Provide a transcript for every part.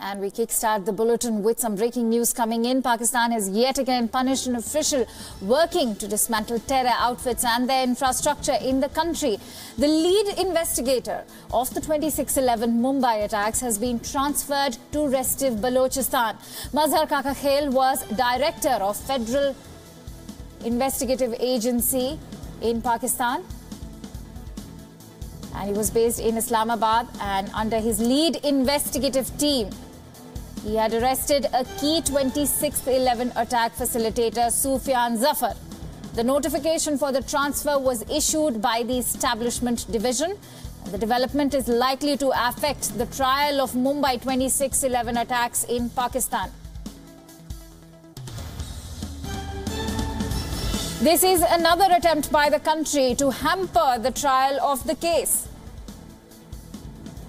And we kickstart the bulletin with some breaking news coming in. Pakistan has yet again punished an official working to dismantle terror outfits and their infrastructure in the country. The lead investigator of the 26/11 Mumbai attacks has been transferred to Restive, Balochistan. Mazhar Kakakhail was director of Federal Investigative Agency in Pakistan. And he was based in Islamabad, and under his lead investigative team, he had arrested a key 26/11 attack facilitator, Sufyan Zafar. The notification for the transfer was issued by the Establishment Division. The development is likely to affect the trial of Mumbai 26/11 attacks in Pakistan. This is another attempt by the country to hamper the trial of the case.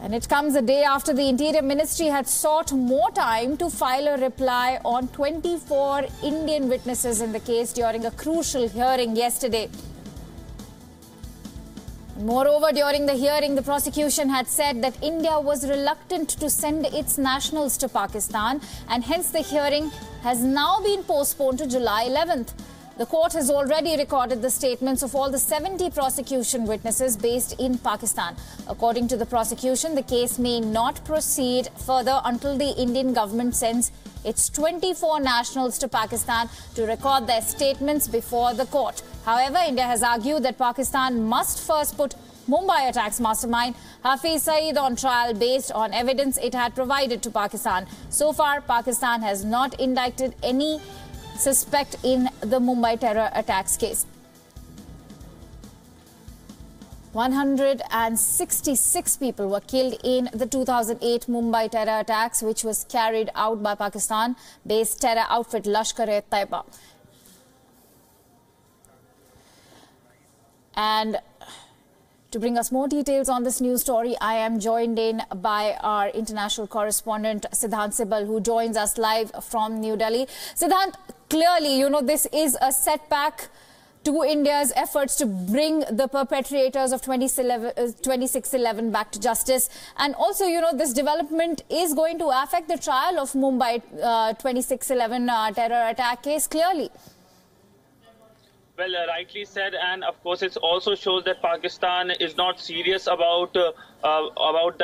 And it comes a day after the Interior Ministry had sought more time to file a reply on 24 Indian witnesses in the case during a crucial hearing yesterday. Moreover, during the hearing, the prosecution had said that India was reluctant to send its nationals to Pakistan, and hence the hearing has now been postponed to July 11th. The court has already recorded the statements of all the 70 prosecution witnesses based in Pakistan. According to the prosecution, the case may not proceed further until the Indian government sends its 24 nationals to Pakistan to record their statements before the court. However, India has argued that Pakistan must first put Mumbai attacks mastermind Hafiz Saeed on trial based on evidence it had provided to Pakistan. So far, Pakistan has not indicted any suspect in the Mumbai terror attacks case. 166 people were killed in the 2008 Mumbai terror attacks, which was carried out by Pakistan-based terror outfit Lashkar-e-Taiba. And to bring us more details on this news story, I am joined in by our international correspondent Siddhant Sibal, who joins us live from New Delhi. Siddhant, clearly, this is a setback to India's efforts to bring the perpetrators of 26/11 back to justice. And also, this development is going to affect the trial of Mumbai 26/11 terror attack case, clearly. Well, rightly said, and of course it also shows that Pakistan is not serious about the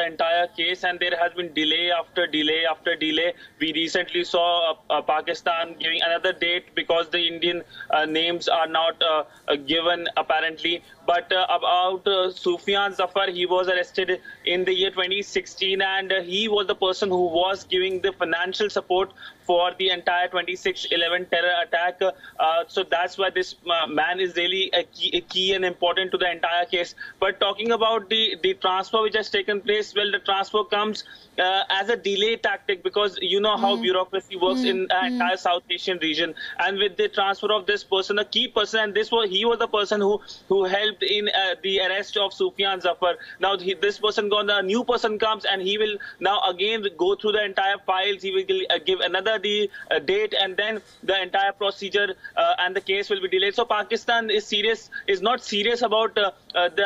entire case, and there has been delay after delay after delay. We recently saw Pakistan giving another date because the Indian names are not given apparently. But about Sufyan Zafar, he was arrested in the year 2016, and he was the person who was giving the financial support for the entire 26/11 terror attack. So that's why this man is really a key and important to the entire case. But talking about the transfer which has taken place, well, the transfer comes as a delay tactic, because you know how bureaucracy works in the entire South Asian region. And with the transfer of this person, a key person, and he was the person who helped in the arrest of Sufyan Zafar. Now this person gone, a new person comes, and he will now again go through the entire files. He will give another date, and then the entire procedure and the case will be delayed. So Pakistan is not serious about the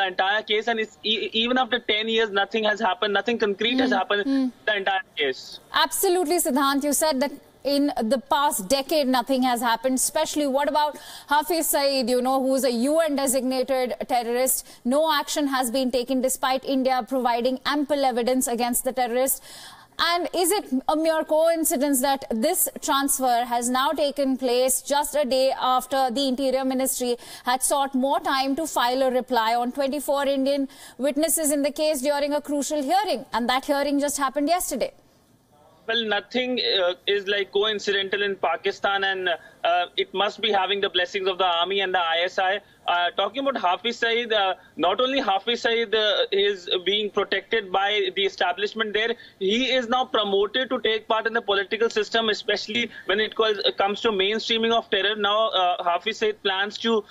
entire case, and even after 10 years, nothing has happened, nothing concrete has happened in the entire case. Absolutely, Siddhant. You said that in the past decade, nothing has happened. Especially, what about Hafiz Saeed, who is a UN designated terrorist? No action has been taken despite India providing ample evidence against the terrorist. And is it a mere coincidence that this transfer has now taken place just a day after the Interior Ministry had sought more time to file a reply on 24 Indian witnesses in the case during a crucial hearing? And that hearing just happened yesterday. Well, nothing is like coincidental in Pakistan, and it must be having the blessings of the army and the ISI. Talking about Hafiz Saeed, not only Hafiz Saeed is being protected by the establishment there, he is now promoted to take part in the political system, especially when it comes to mainstreaming of terror. Now, Hafiz Saeed plans to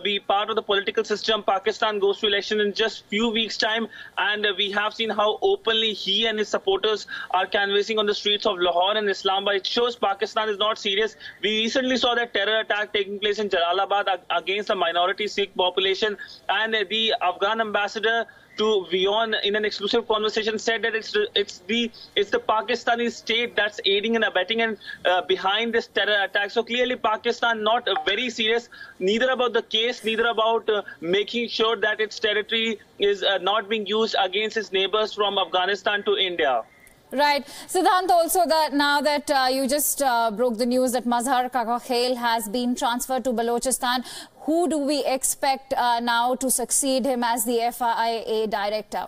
be part of the political system. Pakistan goes to election in just few weeks' time, and we have seen how openly he and his supporters are canvassing on the streets of Lahore and Islamabad. It shows Pakistan is not serious. We recently saw that terror attack taking place in Jalalabad against a minority minority Sikh population. And the Afghan ambassador to WION in an exclusive conversation said that it's the Pakistani state that's aiding and abetting and behind this terror attack. So clearly Pakistan not very serious, neither about the case, neither about making sure that its territory is not being used against its neighbors from Afghanistan to India. Right. Siddhant, also that now that you just broke the news that Mazhar Kakakhail has been transferred to Balochistan, who do we expect now to succeed him as the FIA director?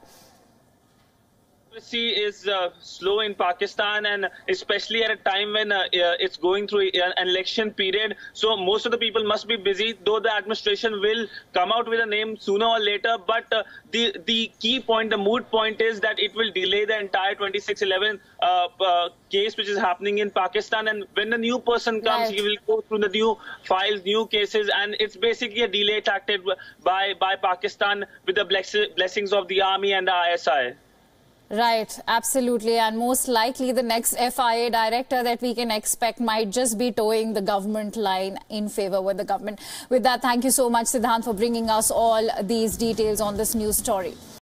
Democracy is slow in Pakistan, and especially at a time when it's going through an election period. So most of the people must be busy, though the administration will come out with a name sooner or later. But the key point, the moot point is that it will delay the entire 2611 case which is happening in Pakistan. And when the new person comes, right, he will go through the new files, new cases, and it's basically a delay tactic by Pakistan with the blessings of the army and the ISI. Right, absolutely. And most likely the next FIA director that we can expect might just be towing the government line in favor with the government. With that, thank you so much, Siddhant, for bringing us all these details on this news story.